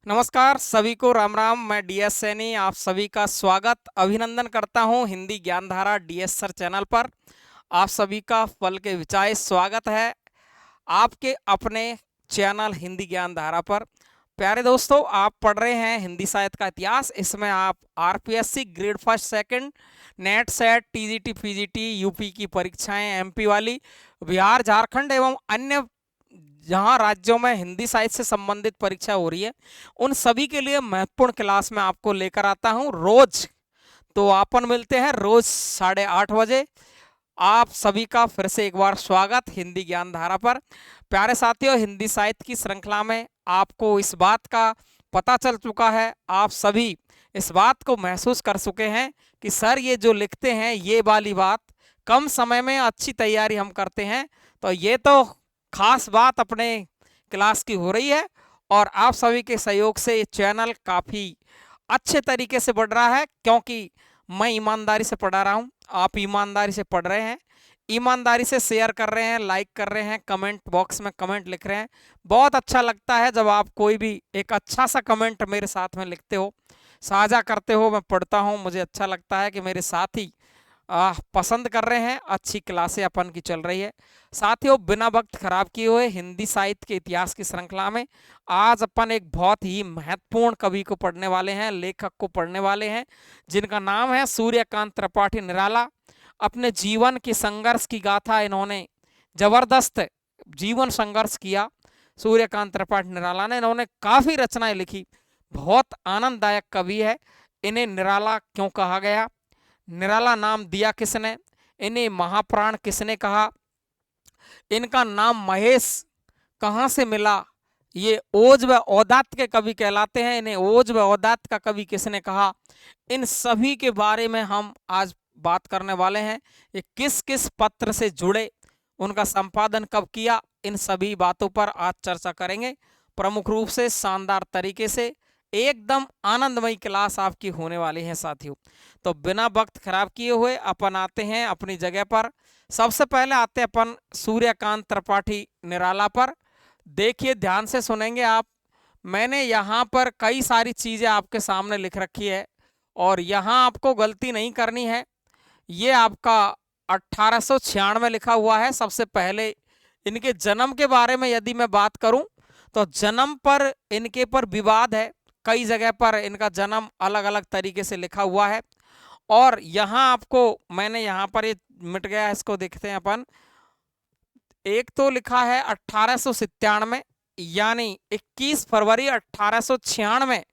नमस्कार सभी को राम राम। मैं डीएस सैनी आप सभी का स्वागत अभिनंदन करता हूं Hindi Gyandhara DS sir channel पर। आप सभी का पल के विचाय स्वागत है आपके अपने चैनल हिंदी ज्ञानधारा पर। प्यारे दोस्तों, आप पढ़ रहे हैं हिंदी साहित्य का इतिहास। इसमें आप RPSC grade first second, net set, TGT PGT, UP की परीक्षाएं, एमपी वाली, बिहार झारखंड एवं अन्य जहां राज्यों में हिंदी साहित्य से संबंधित परीक्षा हो रही है उन सभी के लिए महत्वपूर्ण क्लास में आपको लेकर आता हूं रोज। तो अपन मिलते हैं रोज 8:30 बजे। आप सभी का फिर से एक बार स्वागत हिंदी ज्ञान धारा पर। प्यारे साथियों, हिंदी साहित्य की श्रृंखला में आपको इस बात का पता चल चुका है, आप सभी इस बात को महसूस कर चुके हैं कि सर ये जो लिखते हैं ये वाली बात कम समय में अच्छी तैयारी हम करते हैं। तो ये तो खास बात अपने क्लास की हो रही है और आप सभी के सहयोग से ये चैनल काफ़ी अच्छे तरीके से बढ़ रहा है, क्योंकि मैं ईमानदारी से पढ़ा रहा हूँ, आप ईमानदारी से पढ़ रहे हैं, ईमानदारी से शेयर कर रहे हैं, लाइक कर रहे हैं, कमेंट बॉक्स में कमेंट लिख रहे हैं। बहुत अच्छा लगता है जब आप कोई भी एक अच्छा सा कमेंट मेरे साथ में लिखते हो, साझा करते हो। मैं पढ़ता हूँ, मुझे अच्छा लगता है कि मेरे साथी पसंद कर रहे हैं, अच्छी क्लासें अपन की चल रही है। साथियों, बिना वक्त खराब किए हुए हिंदी साहित्य के इतिहास की श्रृंखला में आज अपन एक बहुत ही महत्वपूर्ण कवि को पढ़ने वाले हैं, लेखक को पढ़ने वाले हैं, जिनका नाम है सूर्यकांत त्रिपाठी निराला। अपने जीवन की संघर्ष की गाथा इन्होंने जबरदस्त जीवन संघर्ष किया। सूर्यकांत त्रिपाठी निराला ने इन्होंने काफ़ी रचनाएं लिखी, बहुत आनंददायक कवि है। इन्हें निराला क्यों कहा गया, निराला नाम दिया किसने, इन्हें महाप्राण किसने कहा, इनका नाम महेश कहाँ से मिला, ये ओज व औदात के कवि कहलाते हैं, इन्हें ओज व औदात का कवि किसने कहा, इन सभी के बारे में हम आज बात करने वाले हैं। ये किस किस पत्र से जुड़े, उनका संपादन कब किया, इन सभी बातों पर आज चर्चा करेंगे। प्रमुख रूप से शानदार तरीके से एकदम आनंदमयी क्लास आपकी होने वाली है साथियों। तो बिना वक्त खराब किए हुए अपन आते हैं अपनी जगह पर। सबसे पहले आते हैं अपन सूर्यकांत त्रिपाठी निराला पर। देखिए, ध्यान से सुनेंगे आप। मैंने यहाँ पर कई सारी चीज़ें आपके सामने लिख रखी है और यहाँ आपको गलती नहीं करनी है। ये आपका 1896 लिखा हुआ है। सबसे पहले इनके जन्म के बारे में यदि मैं बात करूं तो जन्म पर इनके पर विवाद है, कई जगह पर इनका जन्म अलग अलग तरीके से लिखा हुआ है। और यहाँ आपको मैंने यहाँ पर ये मिट गया, इसको देखते हैं अपन। एक तो लिखा है 1897, यानी 21 फरवरी 1896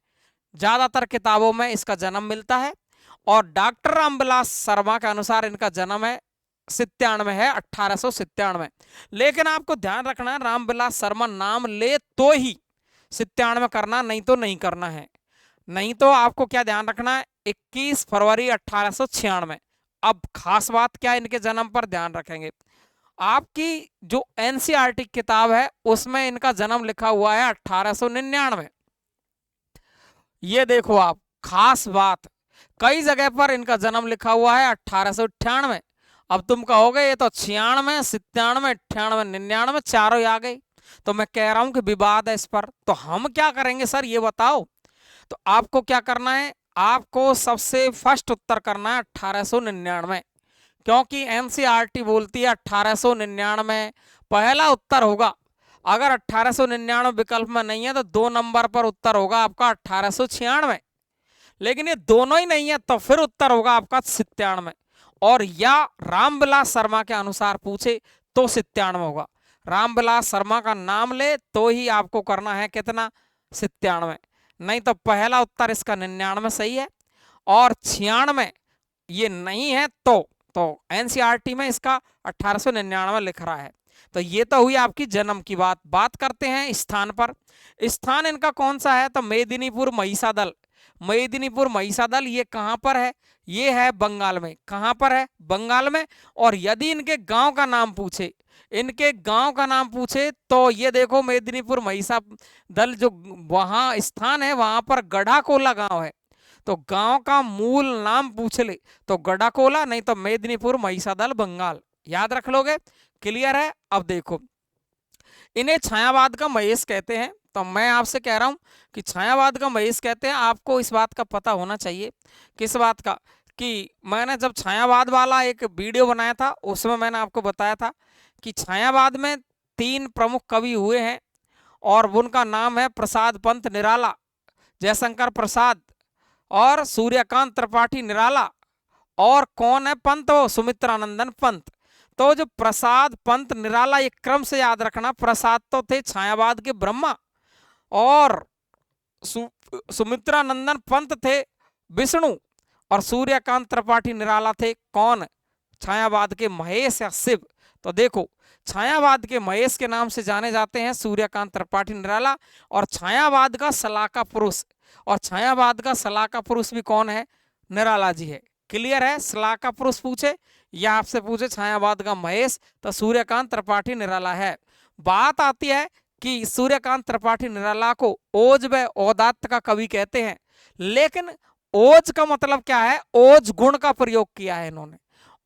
ज्यादातर किताबों में इसका जन्म मिलता है। और डॉक्टर रामविलास शर्मा के अनुसार इनका जन्म है 97 है, 1897। लेकिन आपको ध्यान रखना है, रामविलास शर्मा नाम ले तो ही 97 करना, नहीं तो नहीं करना है। नहीं तो आपको क्या ध्यान रखना है, 21 फरवरी 1896। अब खास बात क्या है, इनके जन्म पर ध्यान रखेंगे। आपकी जो एनसीईआरटी किताब है उसमें इनका जन्म लिखा हुआ है 1899। ये देखो आप, खास बात, कई जगह पर इनका जन्म लिखा हुआ है 1898। अब तुम कहोगे ये तो 96, 97, 98, 99 चारों ही आ गए। तो मैं कह रहा हूं कि विवाद है इस पर। तो हम क्या करेंगे सर, ये बताओ। तो आपको क्या करना है, आपको सबसे फर्स्ट उत्तर करना है 1899, क्योंकि एनसीईआरटी बोलती है 1899 पहला उत्तर होगा। अगर 1899 विकल्प में नहीं है तो 2 नंबर पर उत्तर होगा आपका 1896। लेकिन ये दोनों ही नहीं है तो फिर उत्तर होगा आपका 97। और या रामविलास शर्मा के अनुसार पूछे तो 97 होगा। रामविलास शर्मा का नाम ले तो ही आपको करना है कितना, 97। नहीं तो पहला उत्तर इसका 99 सही है और 96 ये नहीं है। तो एनसीईआरटी में इसका 1899 लिख रहा है। तो ये तो हुई आपकी जन्म की बात। बात करते हैं स्थान पर। स्थान इनका कौन सा है, तो मेदिनीपुर महिषादल। मेदिनीपुर महिषादल ये कहाँ पर है, ये है बंगाल में। कहाँ पर है, बंगाल में। और यदि इनके गांव का नाम पूछे, इनके गांव का नाम पूछे तो ये देखो मेदिनीपुर महिषादल जो वहाँ स्थान है वहाँ पर गढ़ाकोला गांव है। तो गांव का मूल नाम पूछ ले तो गढ़ाकोला, नहीं तो मेदिनीपुर महिषादल बंगाल। याद रख लोगे, क्लियर है। अब देखो, इन्हें छायावाद का महेश कहते हैं। तो मैं आपसे कह रहा हूं कि छायावाद का महेश कहते हैं। आपको इस बात का पता होना चाहिए। किस बात का? कि मैंने जब छायावाद वाला एक वीडियो बनाया था उसमें मैंने आपको बताया था कि छायावाद में 3 प्रमुख कवि हुए हैं और उनका नाम है प्रसाद पंत निराला, जयशंकर प्रसाद और सूर्यकांत त्रिपाठी निराला। और कौन है पंत? वो सुमित्रानंदन पंत। तो जो प्रसाद पंत निराला, एक क्रम से याद रखना, प्रसाद तो थे छायावाद के ब्रह्मा और सुमित्रानंदन पंत थे विष्णु और सूर्यकांत त्रिपाठी निराला थे कौन? छायावाद के महेश या शिव। तो देखो, छायावाद के महेश के नाम से जाने जाते हैं सूर्यकांत त्रिपाठी निराला और छायावाद का सलाका पुरुष, और छायावाद का सलाका पुरुष भी कौन है? निराला जी है। क्लियर है? सलाका पुरुष पूछे या आपसे पूछे छायावाद का महेश, तो सूर्यकांत त्रिपाठी निराला है। बात आती है कि सूर्यकांत त्रिपाठी निराला को ओज व औदात्य का कवि कहते हैं, लेकिन ओज का मतलब क्या है? ओज गुण का प्रयोग किया है इन्होंने।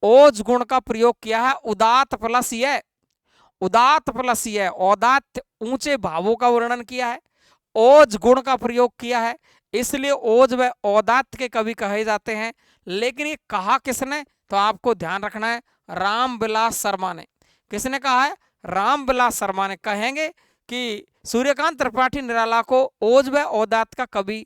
ओज गुण का प्रयोग किया है। उदात प्लस ये, उदात प्लस ये औदात्य, ऊंचे भावों का वर्णन किया है, ओज गुण का प्रयोग किया है, इसलिए ओज व औदात्य के कवि कहे जाते हैं। लेकिन ये कहा किसने? तो आपको ध्यान रखना है, रामविलास शर्मा ने। किसने कहा है? रामविलास शर्मा ने। कहेंगे कि सूर्यकांत त्रिपाठी निराला को ओज व औदात्य का कवि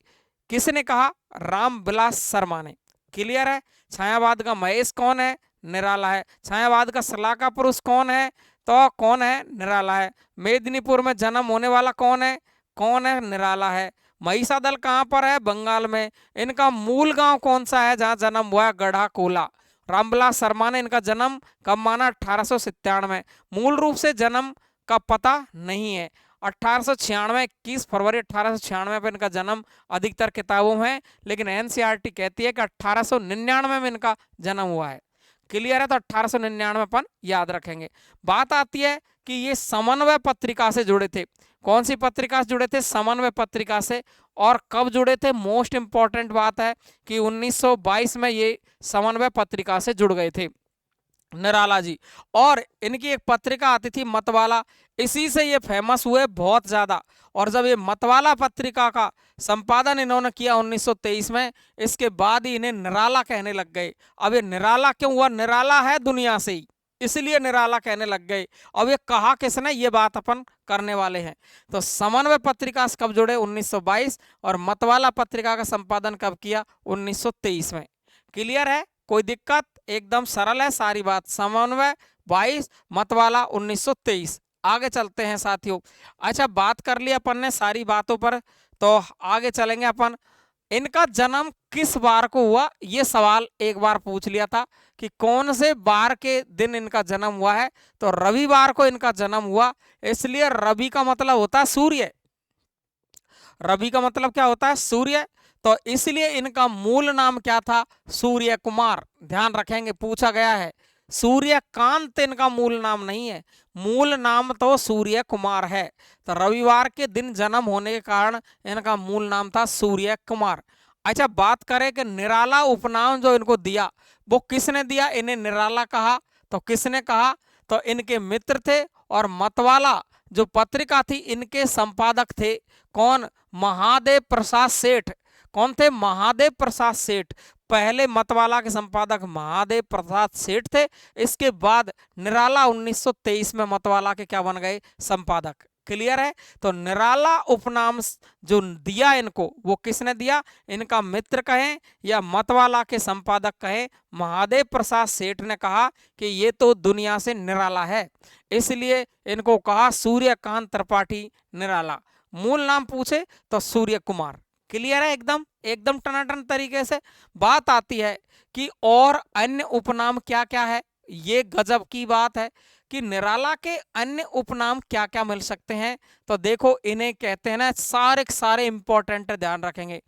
किसने कहा? रामविलास शर्मा ने। क्लियर है? छायावाद का महेश कौन है? निराला है। छायावाद का सलाका पुरुष कौन है? तो कौन है? निराला है। मेदिनीपुर में जन्म होने वाला कौन है? कौन है? निराला है। महिषादल कहाँ पर है? बंगाल में। इनका मूल गांव कौन सा है जहां जन्म हुआ है? गढ़ा कोला। रामविलास शर्मा ने इनका जन्म कब माना? 1897। मूल रूप से जन्म का पता नहीं है। 1896, 21 फरवरी 1896 पर इनका जन्म अधिकतर किताबों में है, लेकिन एनसीईआरटी कहती है कि 1899 में इनका जन्म हुआ है। क्लियर है? तो 1899 अपन याद रखेंगे। बात आती है कि ये समन्वय पत्रिका से जुड़े थे। कौन सी पत्रिका से जुड़े थे? समन्वय पत्रिका से। और कब जुड़े थे? मोस्ट इंपॉर्टेंट बात है कि 1922 में ये समन्वय पत्रिका से जुड़ गए थे निराला जी। और इनकी एक पत्रिका आती थी मतवाला, इसी से ये फेमस हुए बहुत ज्यादा। और जब ये मतवाला पत्रिका का संपादन इन्होंने किया 1923 में, इसके बाद ही इन्हें निराला कहने लग गए। अब ये निराला क्यों हुआ? निराला है दुनिया से ही, इसलिए निराला कहने लग गए। अब ये कहा किसने? ये बात अपन करने वाले हैं। तो समन्वय पत्रिका से कब जुड़े? 1922। और मतवाला पत्रिका का संपादन कब किया? 1923 में। क्लियर है? कोई दिक्कत? एकदम सरल है सारी बात। समन्वय 22, मतवाला 1923। आगे चलते हैं साथियों। अच्छा, बात कर लिया अपन ने सारी बातों पर, तो आगे चलेंगे अपन। इनका जन्म किस बार को हुआ? ये सवाल एक बार पूछ लिया था कि कौन से बार के दिन इनका जन्म हुआ है, तो रविवार को इनका जन्म हुआ। इसलिए रवि का मतलब होता है सूर्य। रवि का मतलब क्या होता है? सूर्य। तो इसलिए इनका मूल नाम क्या था? सूर्य कुमार। ध्यान रखेंगे, पूछा गया है। सूर्यकांत इनका मूल नाम नहीं है, मूल नाम तो सूर्य कुमार है। तो रविवार के दिन जन्म होने के कारण इनका मूल नाम था सूर्य कुमार। अच्छा, बात करें कि निराला उपनाम जो इनको दिया वो किसने दिया? इन्हें निराला कहा तो किसने कहा? तो इनके मित्र थे। और मतवाला जो पत्रिका थी, इनके संपादक थे कौन? महादेव प्रसाद सेठ। कौन थे? महादेव प्रसाद सेठ। पहले मतवाला के संपादक महादेव प्रसाद सेठ थे। इसके बाद निराला 1923 में मतवाला के क्या बन गए? संपादक। क्लियर है? तो निराला उपनाम जो दिया इनको, वो किसने दिया? इनका मित्र कहें या मतवाला के संपादक कहें, महादेव प्रसाद सेठ ने कहा कि ये तो दुनिया से निराला है, इसलिए इनको कहा सूर्यकांत त्रिपाठी निराला। मूल नाम पूछे तो सूर्य कुमार। क्लियर है? एकदम एकदम टनाटन तरीके से। बात आती है कि और अन्य उपनाम क्या क्या है। ये गजब की बात है कि निराला के अन्य उपनाम क्या क्या मिल सकते हैं। तो देखो, इन्हें कहते हैं ना, सारे सारे इंपॉर्टेंट, ध्यान रखेंगे।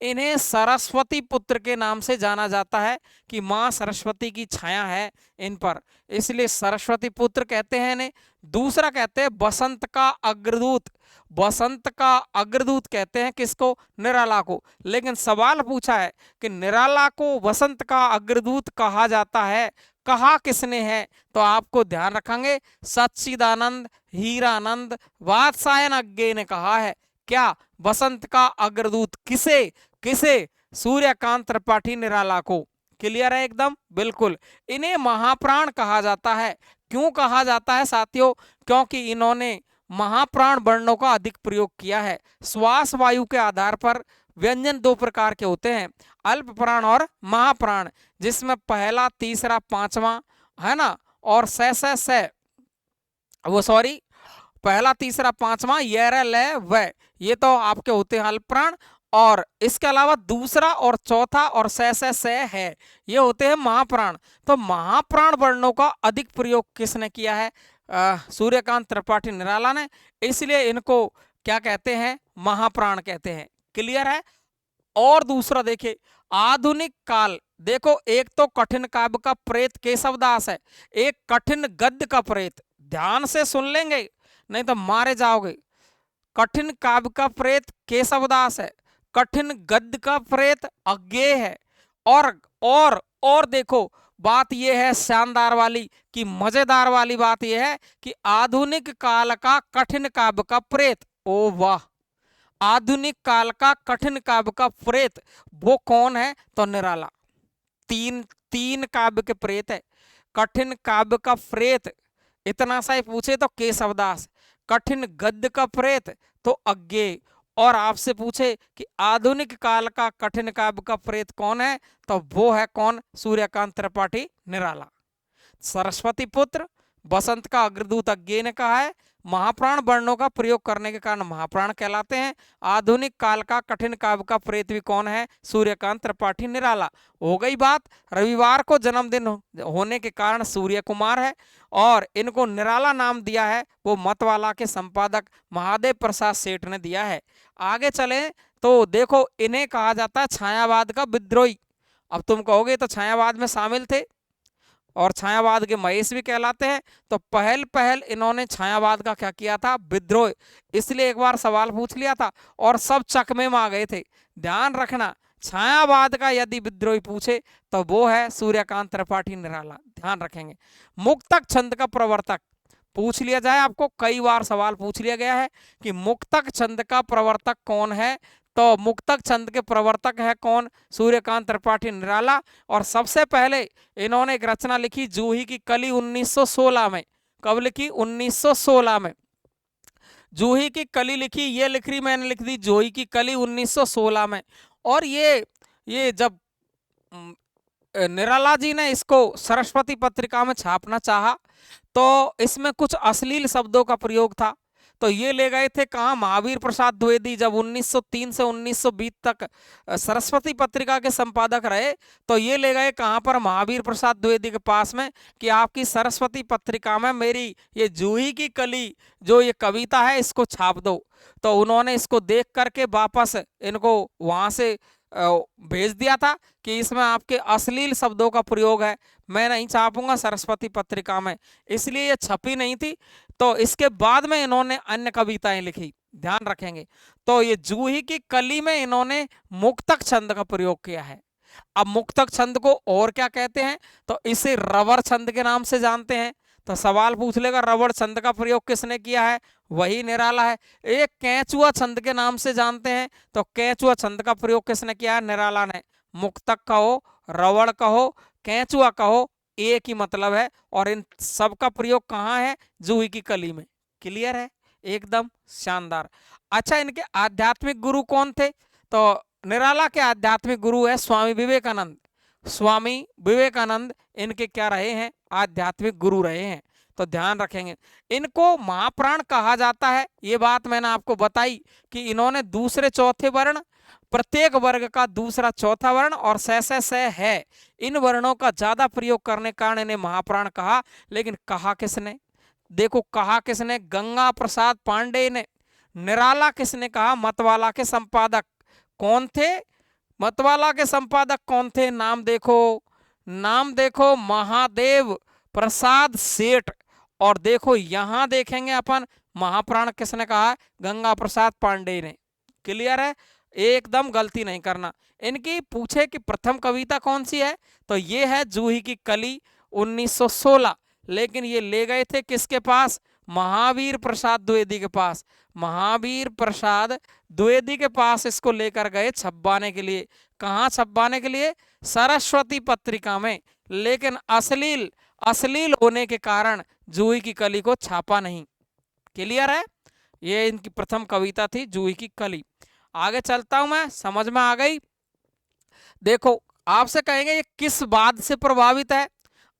इन्हें सरस्वती पुत्र के नाम से जाना जाता है कि माँ सरस्वती की छाया है इन पर, इसलिए सरस्वती पुत्र कहते हैं इन्हें। दूसरा कहते हैं बसंत का अग्रदूत। बसंत का अग्रदूत कहते हैं किसको? निराला को। लेकिन सवाल पूछा है कि निराला को बसंत का अग्रदूत कहा जाता है, कहा किसने है? तो आपको ध्यान रखेंगे, सच्चिदानंद हीरानंद वात्सायन अज्ञे ने कहा है क्या? बसंत का अग्रदूत। किसे? किसे? सूर्यकांत त्रिपाठी निराला को। क्लियर है एकदम? बिल्कुल। इन्हें महाप्राण कहा जाता है। क्यों कहा जाता है साथियों? क्योंकि इन्होंने महाप्राण वर्णों का अधिक प्रयोग किया है। श्वास वायु के आधार पर व्यंजन दो प्रकार के होते हैं, अल्प प्राण और महाप्राण, जिसमें पहला, तीसरा, पांचवा, है ना, और से वो सॉरी, पहला, तीसरा, पांचवा, ये ले व, ये तो आपके होते हैं अल्प प्राण। और इसके अलावा दूसरा और चौथा और से है, ये होते हैं महाप्राण। तो महाप्राण वर्णों का अधिक प्रयोग किसने किया है? सूर्यकांत त्रिपाठी निराला ने। इसलिए इनको क्या कहते हैं? महाप्राण कहते हैं। क्लियर है? और दूसरा देखिए, आधुनिक काल, देखो एक तो कठिन काव्य का प्रेत केशवदास है, एक कठिन गद्य का प्रेत, ध्यान से सुन लेंगे नहीं तो मारे जाओगे। कठिन काव्य का प्रेत केशवदास है, कठिन गद्य का प्रेत अज्ञेय है। और देखो बात यह है शानदार वाली कि मजेदार वाली बात यह है कि आधुनिक काल का कठिन काव्य का प्रेत, ओ वाह, आधुनिक काल का कठिन काव्य का प्रेत वो कौन है? तो निराला। तीन तीन काव्य के प्रेत है। कठिन काव्य का प्रेत इतना सा ही पूछे तो केशवदास, कठिन गद्य का प्रेत तो अज्ञेय, और आपसे पूछे कि आधुनिक काल का कठिन काव्य का प्रेत कौन है, तो वो है कौन? सूर्यकांत त्रिपाठी निराला। सरस्वती पुत्र, बसंत का अग्रदूत अज्ञेय ने कहा है, महाप्राण वर्णों का प्रयोग करने के कारण महाप्राण कहलाते हैं। आधुनिक काल का कठिन काव्य का प्रेत भी कौन है? सूर्यकांत त्रिपाठी निराला। हो गई बात। रविवार को जन्मदिन होने के कारण सूर्य कुमार है, और इनको निराला नाम दिया है वो मतवाला के संपादक महादेव प्रसाद सेठ ने दिया है। आगे चले तो देखो, इन्हें कहा जाता है छायावाद का विद्रोही। अब तुम कहोगे तो छायावाद में शामिल थे और छायावाद के महेश भी कहलाते हैं, तो पहल पहल इन्होंने छायावाद का क्या किया था? विद्रोह। इसलिए एक बार सवाल पूछ लिया था और सब चकमे में आ गए थे। ध्यान रखना, छायावाद का यदि विद्रोही पूछे तो वो है सूर्यकांत त्रिपाठी निराला। ध्यान रखेंगे। मुक्तक छंद का प्रवर्तक पूछ लिया जाए, आपको कई बार सवाल पूछ लिया गया है कि मुक्तक छंद का प्रवर्तक कौन है, तो मुक्तक छंद के प्रवर्तक है कौन? सूर्यकांत त्रिपाठी निराला। और सबसे पहले इन्होंने एक रचना लिखी जूही की कली 1916 में। कब लिखी? 1916 में जूही की कली लिखी। ये लिख रही, मैंने लिख दी जूही की कली 1916 में। और ये जब निराला जी ने इसको सरस्वती पत्रिका में छापना चाहा तो इसमें कुछ अश्लील शब्दों का प्रयोग था, तो ये ले गए थे कहाँ? महावीर प्रसाद द्विवेदी जब 1903 से 1920 तक सरस्वती पत्रिका के संपादक रहे, तो ये ले गए कहाँ पर? महावीर प्रसाद द्विवेदी के पास में कि आपकी सरस्वती पत्रिका में मेरी ये जूही की कली जो ये कविता है इसको छाप दो। तो उन्होंने इसको देख करके वापस इनको वहाँ से भेज दिया था कि इसमें आपके अश्लील शब्दों का प्रयोग है, मैं नहीं छापूंगा सरस्वती पत्रिका में, इसलिए ये छपी नहीं थी। तो इसके बाद में इन्होंने अन्य कविताएं लिखी। ध्यान रखेंगे। तो ये जूही की कली में इन्होंने मुक्तक छंद का प्रयोग किया है। अब मुक्तक छंद को और क्या कहते हैं? तो इसे रबर छंद के नाम से जानते हैं। तो सवाल पूछ लेगा रबर छंद का प्रयोग किसने किया है? वही निराला है। एक कैचुआ छंद के नाम से जानते हैं, तो कैचुआ छंद का प्रयोग किसने किया है? निराला ने। मुक्तक कहो, रवड़ कहो, कैचुआ कहो, एक ही मतलब है। और इन सब का प्रयोग कहाँ है? जूही की कली में। क्लियर है? एकदम शानदार। अच्छा, इनके आध्यात्मिक गुरु कौन थे? तो निराला के आध्यात्मिक गुरु है स्वामी विवेकानंद। स्वामी विवेकानंद इनके क्या रहे हैं? आध्यात्मिक गुरु रहे हैं। तो ध्यान रखेंगे। इनको महाप्राण कहा जाता है, ये बात मैंने आपको बताई कि इन्होंने दूसरे चौथे वर्ण, प्रत्येक वर्ग का दूसरा चौथा वर्ण और से है, इन वर्णों का ज्यादा प्रयोग करने के कारण इन्हें महाप्राण कहा। लेकिन कहा किसने? देखो कहा किसने? गंगा प्रसाद पांडे ने। निराला किसने कहा? मतवाला के संपादक। कौन थे मतवाला के संपादक? कौन थे? नाम देखो, नाम देखो, महादेव प्रसाद सेठ। और देखो यहां देखेंगे अपन, महाप्राण किसने कहा? गंगा प्रसाद पांडे ने। क्लियर है? एकदम गलती नहीं करना। इनकी पूछे कि प्रथम कविता कौन सी है, तो ये है जूही की कली 1916। लेकिन ये ले गए थे किसके पास? महावीर प्रसाद द्विवेदी के पास। महावीर प्रसाद द्विवेदी के पास इसको लेकर गए छपवाने के लिए। कहाँ छपवाने के लिए? सरस्वती पत्रिका में। लेकिन अश्लील अश्लील होने के कारण जूही की कली को छापा नहीं। क्लियर है? ये इनकी प्रथम कविता थी, जूही की कली। आगे चलता हूं मैं, समझ में आ गई? देखो, आपसे कहेंगे ये किस वाद से प्रभावित है?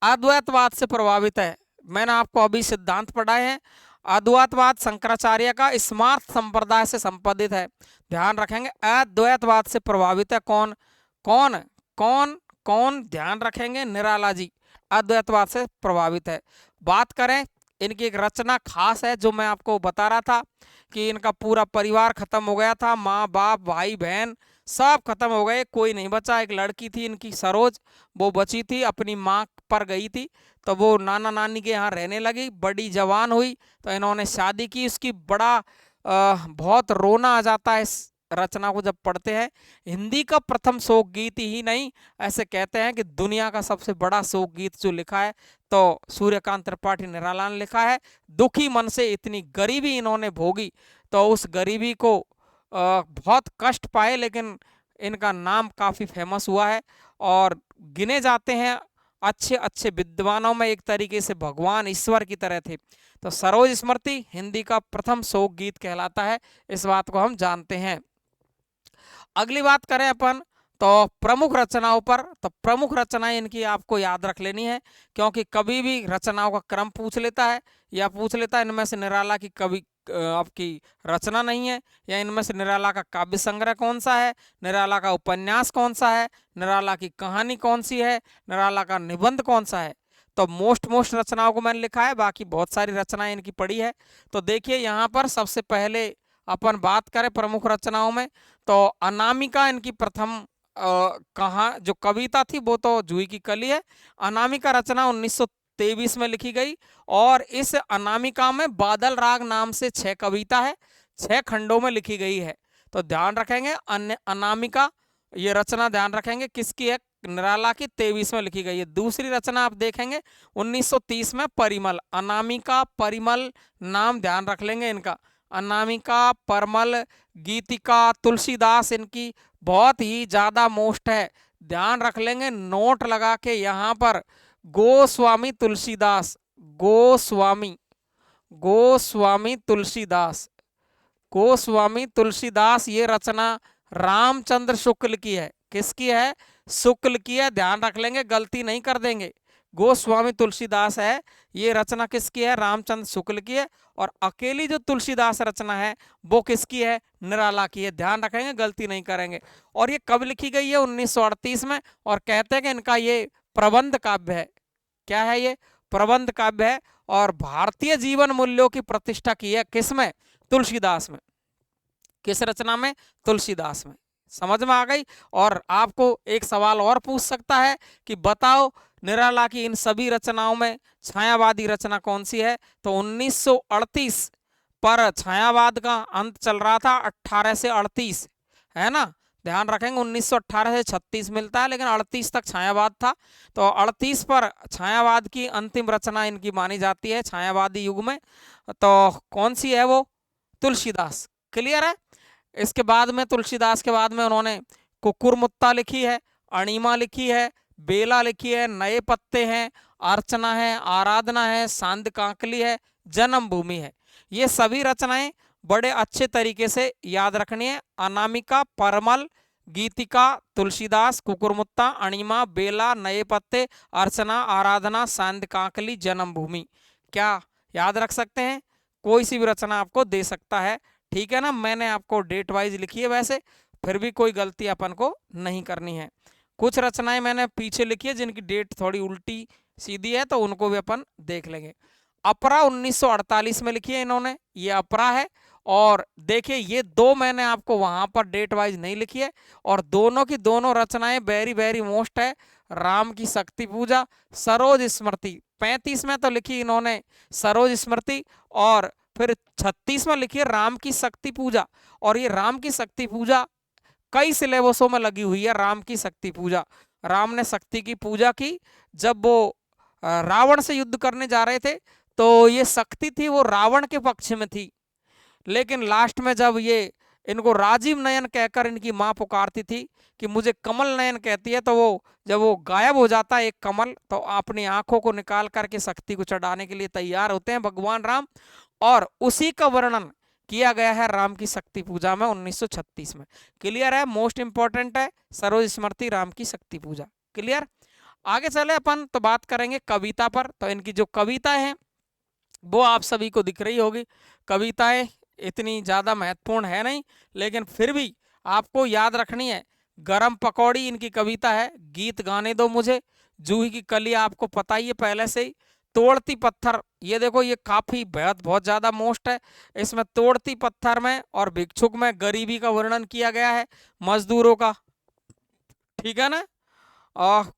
अद्वैतवाद से प्रभावित है। मैंने आपको अभी सिद्धांत पढ़ाए हैं। अद्वैतवाद शंकराचार्य का स्मार्त संप्रदाय से संपादित है। ध्यान रखेंगे, अद्वैतवाद से प्रभावित है। कौन कौन कौन कौन? ध्यान रखेंगे, निराला जी अद्वैतवाद से प्रभावित है। बात करें, इनकी एक रचना खास है जो मैं आपको बता रहा था कि इनका पूरा परिवार खत्म हो गया था, माँ बाप भाई बहन सब खत्म हो गए, कोई नहीं बचा। एक लड़की थी इनकी सरोज, वो बची थी, अपनी माँ पर गई थी, तो वो नाना नानी के यहाँ रहने लगी। बड़ी जवान हुई तो इन्होंने शादी की। उसकी बड़ा बहुत रोना आ जाता है इस रचना को जब पढ़ते हैं। हिंदी का प्रथम शोक गीत ही नहीं, ऐसे कहते हैं कि दुनिया का सबसे बड़ा शोक गीत जो लिखा है तो सूर्यकांत त्रिपाठी निराला ने लिखा है। दुखी मन से इतनी गरीबी इन्होंने भोगी, तो उस गरीबी को बहुत कष्ट पाए, लेकिन इनका नाम काफ़ी फेमस हुआ है और गिने जाते हैं अच्छे अच्छे विद्वानों में। एक तरीके से भगवान ईश्वर की तरह थे। तो सरोज स्मृति हिंदी का प्रथम शोक गीत कहलाता है, इस बात को हम जानते हैं। अगली बात करें अपन तो प्रमुख रचनाओं पर, तो प्रमुख रचनाएं इनकी आपको याद रख लेनी है, क्योंकि कभी भी रचनाओं का क्रम पूछ लेता है या पूछ लेता है इनमें से निराला की कवि आपकी रचना नहीं है, या इनमें से निराला का काव्य संग्रह कौन सा है, निराला का उपन्यास कौन सा है, निराला की कहानी कौन सी है, निराला का निबंध कौन सा है। तो मोस्ट रचनाओं को मैंने लिखा है, बाकी बहुत सारी रचनाएं इनकी पड़ी है। तो देखिए यहाँ पर सबसे पहले अपन बात करें प्रमुख रचनाओं में, तो अनामिका इनकी प्रथम कहाँ जो कविता थी वो तो जूही की कली है। अनामिका रचना 1923 में लिखी गई और इस अनामिका में बादल राग नाम से 6 कविता है, 6 खंडों में लिखी गई है। तो ध्यान रखेंगे अनामिका ये रचना ध्यान रखेंगे किसकी है, निराला की 23 में लिखी गई है। दूसरी रचना आप देखेंगे 1930 में परिमल, अनामिका परिमल नाम ध्यान रख लेंगे इनका। अनामिका परिमल गीतिका तुलसीदास इनकी बहुत ही ज्यादा मोस्ट है, ध्यान रख लेंगे नोट लगा के यहाँ पर। गोस्वामी तुलसीदास, गोस्वामी गोस्वामी तुलसीदास, गोस्वामी तुलसीदास ये रचना रामचंद्र शुक्ल की है। किसकी है? शुक्ल की है, ध्यान रख लेंगे, गलती नहीं कर देंगे। गोस्वामी तुलसीदास है, ये रचना किसकी है? रामचंद्र शुक्ल की है। और अकेली जो तुलसीदास रचना है वो किसकी है? निराला की है, ध्यान रखेंगे, गलती नहीं करेंगे। और ये कब लिखी गई है? 1938 में। और कहते हैं कि इनका ये प्रबंध काव्य है। क्या है ये? प्रबंध काव्य है। और भारतीय जीवन मूल्यों की प्रतिष्ठा की है किसमें? तुलसीदास में। किस रचना में? तुलसीदास में। समझ में आ गई? और आपको एक सवाल और पूछ सकता है कि बताओ निराला की इन सभी रचनाओं में छायावादी रचना कौन सी है? तो 1938 पर छायावाद का अंत चल रहा था, 18 से 38 है ना, ध्यान रखेंगे। 1918 से 36 मिलता है, लेकिन 38 तक छायावाद था। तो 38 पर छायावाद की अंतिम रचना इनकी मानी जाती है छायावादी युग में। तो कौन सी है वो? तुलसीदास। क्लियर है? इसके बाद में तुलसीदास के बाद में उन्होंने कुकुरमुत्ता लिखी है, अणिमा लिखी है, बेला लिखी है, नए पत्ते हैं, अर्चना है, आराधना है, सांद कांकली है, जन्मभूमि है। ये सभी रचनाएं बड़े अच्छे तरीके से याद रखनी है। अनामिका, परमल, गीतिका, तुलसीदास, कुकुरमुत्ता, अणिमा, बेला, नए पत्ते, अर्चना, आराधना, सांद कांकली, जन्मभूमि। क्या याद रख सकते हैं? कोई सी भी रचना आपको दे सकता है, ठीक है ना। मैंने आपको डेट वाइज लिखी है, वैसे फिर भी कोई गलती अपन को नहीं करनी है। कुछ रचनाएं मैंने पीछे लिखी है जिनकी डेट थोड़ी उल्टी सीधी है, तो उनको भी अपन देख लेंगे। अपरा 1948 में लिखी है इन्होंने, ये अपरा है। और देखिए ये दो मैंने आपको वहां पर डेट वाइज नहीं लिखी है, और दोनों की दोनों रचनाएं वेरी वेरी मोस्ट है। राम की शक्ति पूजा, सरोज स्मृति 35 में तो लिखी इन्होंने सरोज स्मृति, और फिर 36 में लिखी है राम की शक्ति पूजा। और ये राम की शक्ति पूजा कई सिलेबसों में लगी हुई है। राम की शक्ति पूजा, राम ने शक्ति की पूजा की जब वो रावण से युद्ध करने जा रहे थे, तो ये शक्ति थी वो रावण के पक्ष में थी, लेकिन लास्ट में जब ये इनको राजीव नयन कहकर इनकी माँ पुकारती थी कि मुझे कमल नयन कहती है, तो वो जब वो गायब हो जाता है एक कमल, तो अपनी आंखों को निकाल करके शक्ति को चढ़ाने के लिए तैयार होते हैं भगवान राम। और उसी का वर्णन किया गया है राम की शक्ति पूजा में 1936 में। क्लियर है? मोस्ट इंपॉर्टेंट है सरोज स्मृति राम की शक्ति पूजा। क्लियर? आगे चले अपन तो बात करेंगे कविता पर। तो इनकी जो कविता है वो आप सभी को दिख रही होगी। कविताएं इतनी ज़्यादा महत्वपूर्ण है नहीं, लेकिन फिर भी आपको याद रखनी है। गरम पकौड़ी इनकी कविता है, गीत गाने दो मुझे, जूही की कली आपको पता ही है पहले से ही, तोड़ती पत्थर ये देखो ये काफ़ी बहुत ज़्यादा मोस्ट है। इसमें तोड़ती पत्थर में और भिक्षुक में गरीबी का वर्णन किया गया है, मजदूरों का। ठीक है ना? और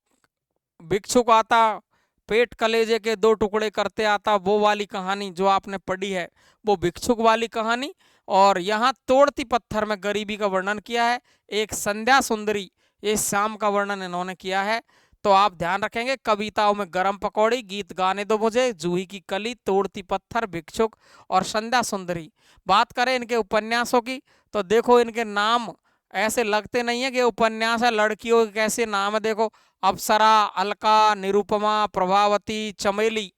भिक्षुक आता पेट कलेजे के दो टुकड़े करते आता, वो वाली कहानी जो आपने पढ़ी है वो भिक्षुक वाली कहानी। और यहाँ तोड़ती पत्थर में गरीबी का वर्णन किया है। एक संध्या सुंदरी ये शाम का वर्णन इन्होंने किया है। तो आप ध्यान रखेंगे कविताओं में गरम पकौड़ी, गीत गाने दो मुझे, जूही की कली, तोड़ती पत्थर, भिक्षुक और संध्या सुंदरी। बात करें इनके उपन्यासों की तो देखो इनके नाम ऐसे लगते नहीं है कि उपन्यास है, लड़कियों के कैसे नाम है देखो, अप्सरा, अलका, निरुपमा, प्रभावती, चमेली,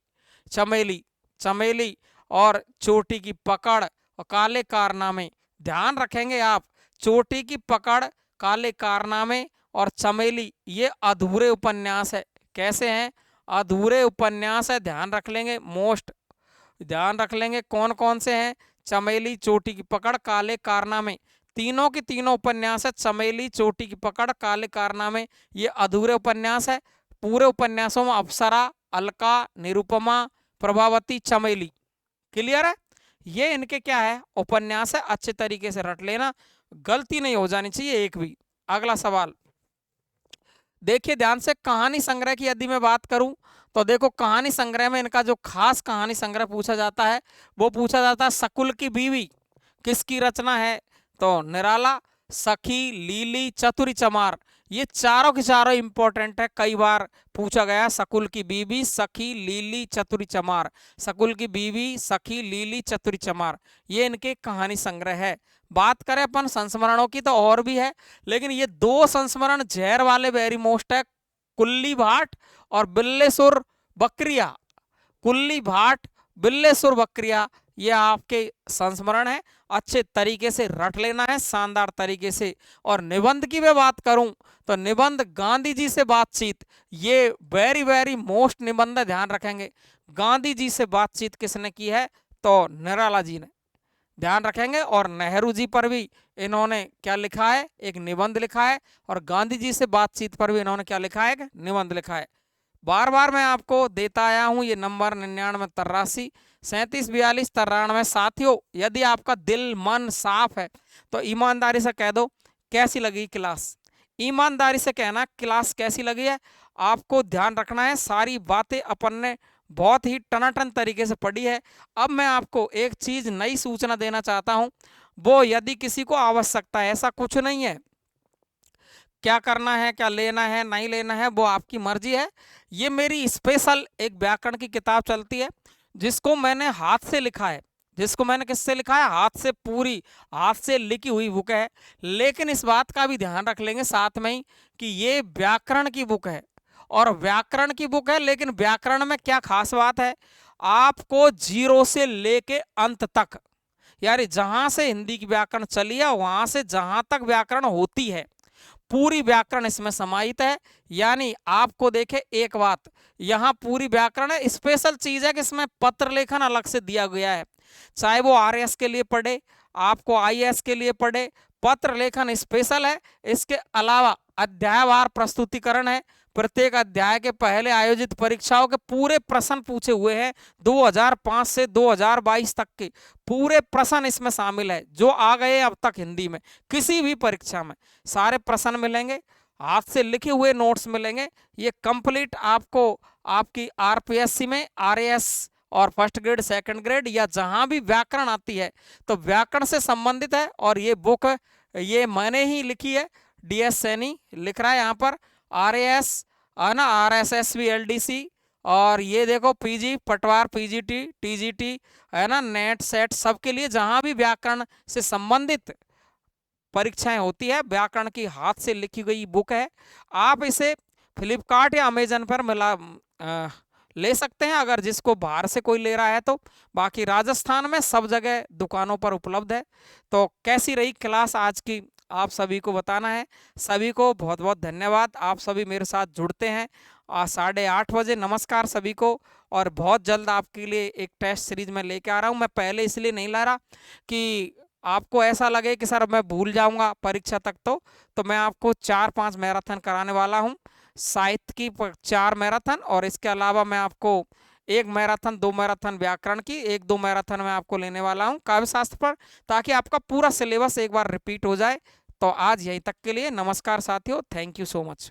चमेली, चमेली और चोटी की पकड़ और काले कारनामे। ध्यान रखेंगे आप, चोटी की पकड़, काले कारनामे और चमेली ये अधूरे उपन्यास है। कैसे हैं? अधूरे उपन्यास है, ध्यान रख लेंगे। मोस्ट ध्यान रख लेंगे कौन कौन से हैं। चमेली, चोटी की पकड़, काले कारनामे, तीनों की तीनों उपन्यास है। चमेली, चोटी की पकड़, काले कारनामे ये अधूरे उपन्यास है। पूरे उपन्यासों में अप्सरा, अलका, निरुपमा, प्रभावती, चमेली। क्लियर है? ये इनके क्या है उपन्यास है, अच्छे तरीके से रट लेना, गलती नहीं हो जानी चाहिए एक भी। अगला सवाल देखिए ध्यान से, कहानी संग्रह की यदि मैं बात करूं तो देखो कहानी संग्रह में इनका जो खास कहानी संग्रह पूछा जाता है वो पूछा जाता है शकुल की बीवी किसकी रचना है। तो निराला, सखी, लीली, चतुरी चमार ये चारों के चारों इंपॉर्टेंट है, कई बार पूछा गया। शकुल की बीवी, सखी, लीली, चतुरी चमार, शकुल की बीवी, सखी, लीली, चतुरी चमार ये इनके कहानी संग्रह है। बात करें अपन संस्मरणों की तो और भी है, लेकिन ये दो संस्मरण जहर वाले वेरी मोस्ट है, कुल्ली भाट और बिल्लेसुर बकरिया। कुल्ली भाट, बिल्लेसुर बकरिया ये आपके संस्मरण है, अच्छे तरीके से रट लेना है शानदार तरीके से। और निबंध की मैं बात करूं तो निबंध गांधी जी से बातचीत, ये वेरी वेरी मोस्ट निबंध है, ध्यान रखेंगे। गांधी जी से बातचीत किसने की है? तो निराला जी ने, ध्यान रखेंगे। और नेहरू जी पर भी इन्होंने क्या लिखा है? एक निबंध लिखा है। और गांधी जी से बातचीत पर भी इन्होंने क्या लिखा है? एक निबंध लिखा है। बार बार मैं आपको देता आया हूं ये नंबर 99 83 37 42 93। साथियों यदि आपका दिल मन साफ है तो ईमानदारी से कह दो कैसी लगी क्लास। ईमानदारी से कहना क्लास कैसी लगी है। आपको ध्यान रखना है सारी बातें अपन ने बहुत ही टनाटन तरीके से पढ़ी है। अब मैं आपको एक चीज नई सूचना देना चाहता हूं, वो यदि किसी को आवश्यकता है, ऐसा कुछ नहीं है, क्या करना है, क्या लेना है, नहीं लेना है वो आपकी मर्जी है। ये मेरी स्पेशल एक व्याकरण की किताब चलती है जिसको मैंने हाथ से लिखा है, जिसको मैंने किससे लिखा है? हाथ से, पूरी हाथ से लिखी हुई बुक है। लेकिन इस बात का भी ध्यान रख लेंगे साथ में ही कि ये व्याकरण की बुक है, और व्याकरण की बुक है, लेकिन व्याकरण में क्या खास बात है, आपको जीरो से लेके अंत तक, यानी जहां से हिंदी की व्याकरण चली है वहां से जहां तक व्याकरण होती है पूरी व्याकरण इसमें समाहित है। यानी आपको देखे एक बात, यहाँ पूरी व्याकरण है। स्पेशल चीज है कि इसमें पत्र लेखन अलग से दिया गया है, चाहे वो आरएस के लिए पढ़े, आपको आईएएस के लिए पढ़े, पत्र लेखन स्पेशल है। इसके अलावा अध्यायवार प्रस्तुतिकरण है, प्रत्येक अध्याय के पहले आयोजित परीक्षाओं के पूरे प्रश्न पूछे हुए हैं, 2005 से 2022 तक के पूरे प्रश्न इसमें शामिल है जो आ गए अब तक हिंदी में। किसी भी परीक्षा में सारे प्रश्न मिलेंगे, हाथ से लिखे हुए नोट्स मिलेंगे। ये कंप्लीट आपको आपकी आरपीएससी में, आरएएस और फर्स्ट ग्रेड, सेकंड ग्रेड या जहां भी व्याकरण आती है तो व्याकरण से संबंधित है। और ये बुक ये मैंने ही लिखी है, डीएस सैनी लिख रहा है यहाँ पर, आरएएस है ना, आरएसएस भी, एलडीसी और ये देखो पीजी, पटवार, पीजीटी, टीजीटी, है ना, नेट सेट, सबके लिए जहां भी व्याकरण से संबंधित परीक्षाएं होती है, व्याकरण की हाथ से लिखी गई बुक है। आप इसे फ्लिपकार्ट या अमेजन पर ले सकते हैं, अगर जिसको बाहर से कोई ले रहा है तो। बाकी राजस्थान में सब जगह दुकानों पर उपलब्ध है। तो कैसी रही क्लास आज की, आप सभी को बताना है। सभी को बहुत बहुत धन्यवाद, आप सभी मेरे साथ जुड़ते हैं 8:30 बजे। नमस्कार सभी को। और बहुत जल्द आपके लिए एक टेस्ट सीरीज में लेके आ रहा हूँ। मैं पहले इसलिए नहीं ला रहा कि आपको ऐसा लगे कि सर मैं भूल जाऊंगा परीक्षा तक। तो मैं आपको 4-5 मैराथन कराने वाला हूं, साहित्य की 4 मैराथन, और इसके अलावा मैं आपको 1 मैराथन, 2 मैराथन व्याकरण की, 1-2 मैराथन मैं आपको लेने वाला हूं काव्य शास्त्र पर, ताकि आपका पूरा सिलेबस एक बार रिपीट हो जाए। तो आज यहीं तक के लिए नमस्कार साथियों, थैंक यू सो मच।